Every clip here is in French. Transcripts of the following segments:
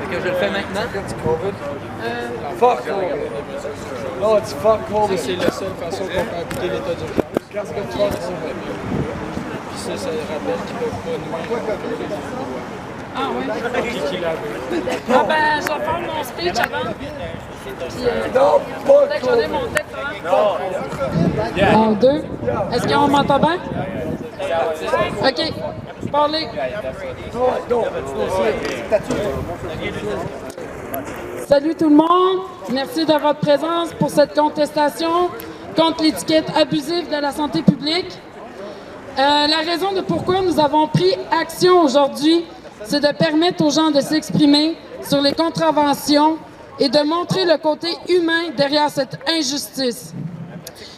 que je le fais maintenant. Fuck COVID. Non, it's fuck COVID. C'est la seule façon qu'on peut appliquer l'état d'urgence. Qu'est-ce que tu fais? Puis ça rappelle qu'ils peuvent pas nous. Ah oui? Qui l'a vu? Ah ben, je vais faire mon speech avant. Puis, Non, peut-être que j'en ai mon texte avant. En deux. Est-ce qu'on m'entend bien? OK. Parlez. Salut tout le monde. Merci de votre présence pour cette contestation contre l'étiquette abusive de la santé publique. La raison de pourquoi nous avons pris action aujourd'hui, c'est de permettre aux gens de s'exprimer sur les contraventions et de montrer le côté humain derrière cette injustice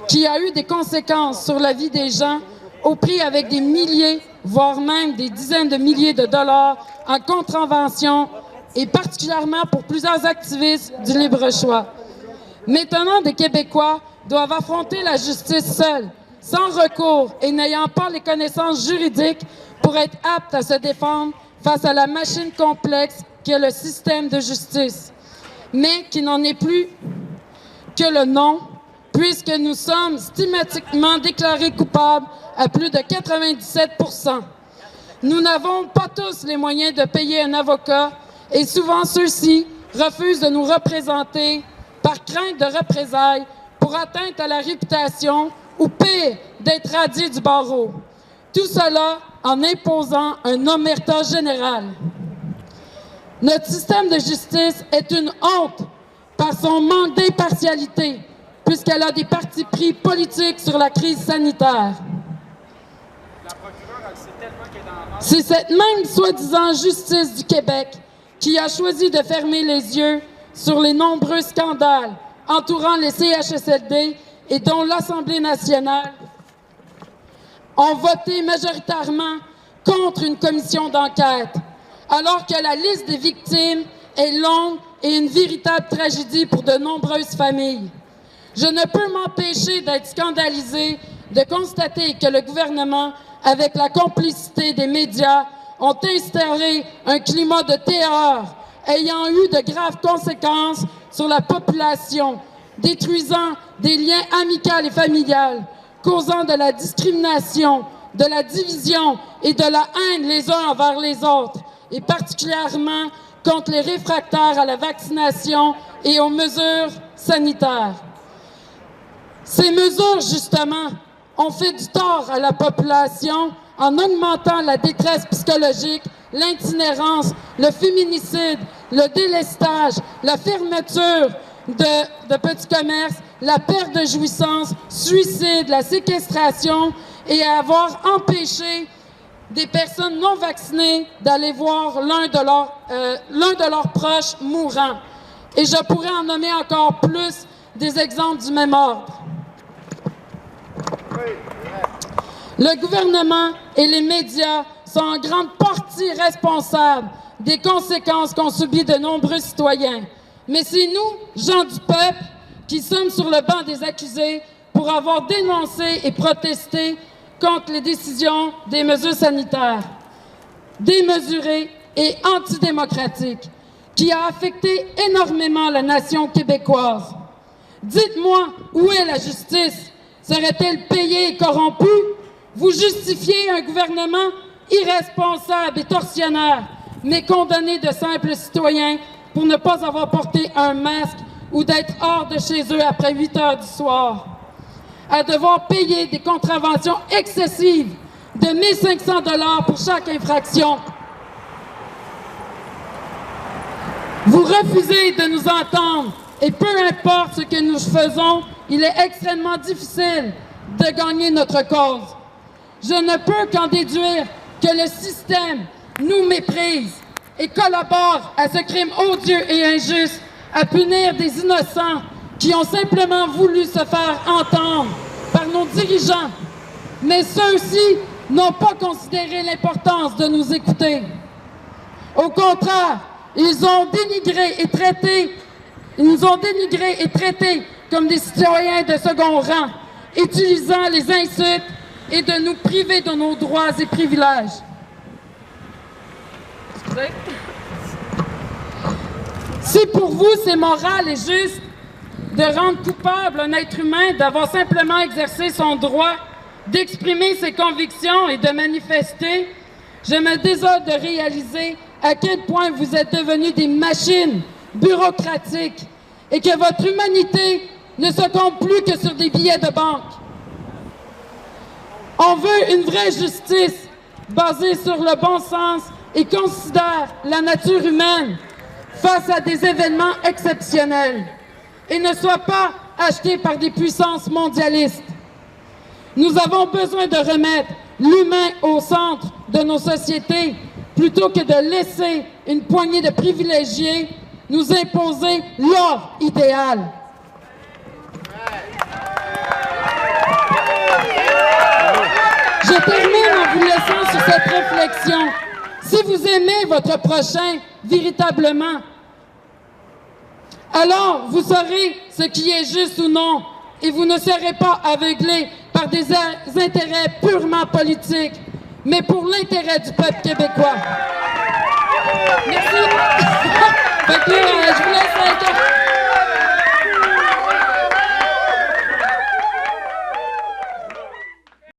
qui a eu des conséquences sur la vie des gens au prix avec des milliers, voire même des dizaines de milliers de dollars en contravention et particulièrement pour plusieurs activistes du libre choix. Maintenant, des Québécois doivent affronter la justice seuls, sans recours et n'ayant pas les connaissances juridiques pour être aptes à se défendre face à la machine complexe qu'est le système de justice, mais qui n'en est plus que le nom, puisque nous sommes systématiquement déclarés coupables à plus de 97 %. Nous n'avons pas tous les moyens de payer un avocat et souvent ceux-ci refusent de nous représenter par crainte de représailles pour atteinte à la réputation ou pire, d'être radiés du barreau. Tout cela en imposant un omerta général. Notre système de justice est une honte par son manque d'impartialité, puisqu'elle a des partis pris politiques sur la crise sanitaire. C'est cette même soi-disant justice du Québec qui a choisi de fermer les yeux sur les nombreux scandales entourant les CHSLD et dont l'Assemblée nationale ont voté majoritairement contre une commission d'enquête, alors que la liste des victimes est longue et une véritable tragédie pour de nombreuses familles. Je ne peux m'empêcher d'être scandalisée de constater que le gouvernement, avec la complicité des médias, ont instauré un climat de terreur ayant eu de graves conséquences sur la population, détruisant des liens amicaux et familiaux, causant de la discrimination, de la division et de la haine les uns envers les autres, et particulièrement contre les réfractaires à la vaccination et aux mesures sanitaires. Ces mesures, justement, ont fait du tort à la population en augmentant la détresse psychologique, l'itinérance, le féminicide, le délestage, la fermeture de petits commerces, la perte de jouissance, suicide, la séquestration et à avoir empêché des personnes non vaccinées d'aller voir l'un de leurs proches mourants. Et je pourrais en nommer encore plus des exemples du même ordre. Le gouvernement et les médias sont en grande partie responsables des conséquences qu'ont subies de nombreux citoyens. Mais c'est nous, gens du peuple, qui sommes sur le banc des accusés pour avoir dénoncé et protesté contre les décisions des mesures sanitaires démesurées et antidémocratiques qui a affecté énormément la nation québécoise. Dites-moi, où est la justice? Serait-elle payée et corrompue? Vous justifiez un gouvernement irresponsable et tortionnaire, mais condamné de simples citoyens pour ne pas avoir porté un masque ou d'être hors de chez eux après 8 heures du soir, à devoir payer des contraventions excessives de 1 500 $ pour chaque infraction. Vous refusez de nous entendre et peu importe ce que nous faisons, il est extrêmement difficile de gagner notre cause. Je ne peux qu'en déduire que le système nous méprise et collabore à ce crime odieux et injuste, à punir des innocents qui ont simplement voulu se faire entendre par nos dirigeants. Mais ceux-ci n'ont pas considéré l'importance de nous écouter. Au contraire, ils nous ont dénigrés et traités comme des citoyens de second rang, utilisant les insultes et de nous priver de nos droits et privilèges. Excusez. Si pour vous, c'est moral et juste de rendre coupable un être humain d'avoir simplement exercé son droit d'exprimer ses convictions et de manifester, je me désole de réaliser à quel point vous êtes devenus des machines bureaucratiques et que votre humanité ne se compte plus que sur des billets de banque. On veut une vraie justice basée sur le bon sens et considère la nature humaine face à des événements exceptionnels et ne soit pas achetée par des puissances mondialistes. Nous avons besoin de remettre l'humain au centre de nos sociétés plutôt que de laisser une poignée de privilégiés nous imposer leur idéal. Je termine en vous laissant sur cette réflexion. Si vous aimez votre prochain véritablement, alors vous saurez ce qui est juste ou non et vous ne serez pas aveuglés par des intérêts purement politiques, mais pour l'intérêt du peuple québécois. Merci. Je vous laisse